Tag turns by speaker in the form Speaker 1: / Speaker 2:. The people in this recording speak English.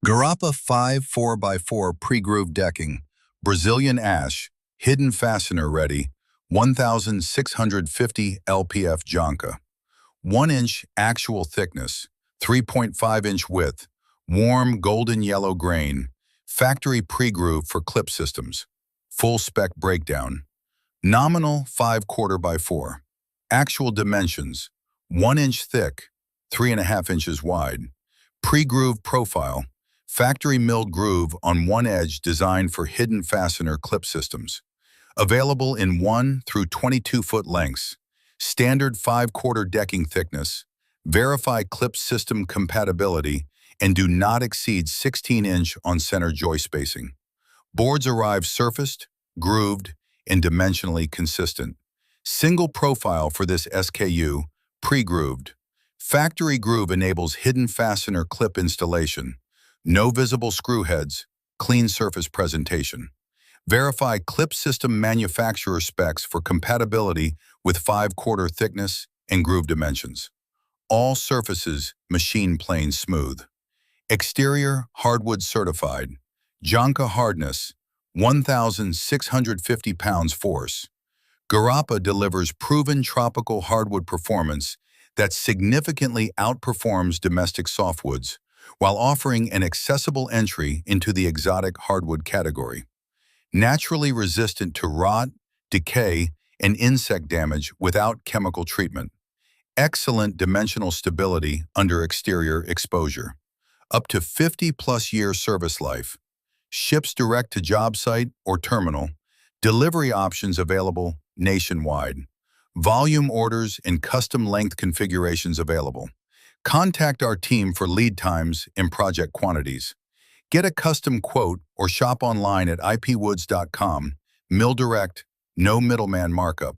Speaker 1: Garapa 5 4x4 Pregrooved Decking, Brazilian Ash, Hidden Fastener Ready, 1650 LPF Janka. 1-inch actual thickness, 3.5-inch width, warm golden yellow grain, factory pre-groove for clip systems, full spec breakdown. Nominal 5/4 by 4. Actual dimensions, 1 inch thick, 3.5 inches wide. Pre-groove profile, factory milled groove on one edge designed for hidden fastener clip systems. Available in 1 through 22-foot lengths. Standard 5/4 decking thickness. Verify clip system compatibility and do not exceed 16-inch on center joist spacing. Boards arrive surfaced, grooved, and dimensionally consistent. Single profile for this SKU, pre-grooved. Factory groove enables hidden fastener clip installation. No visible screw heads, clean surface presentation. Verify clip system manufacturer specs for compatibility with 5/4 thickness and groove dimensions. All surfaces machine plane smooth. Exterior Hardwood Certified. Janka hardness, 1,650 pounds force. Grapia delivers proven tropical hardwood performance that significantly outperforms domestic softwoods, while offering an accessible entry into the exotic hardwood category. Naturally resistant to rot, decay, and insect damage without chemical treatment. Excellent dimensional stability under exterior exposure. Up to 50+ year service life. Ships direct to job site or terminal. Delivery options available nationwide. Volume orders and custom length configurations available. Contact our team for lead times and project quantities. Get a custom quote or shop online at ipewoods.com. Mill direct, no middleman markup.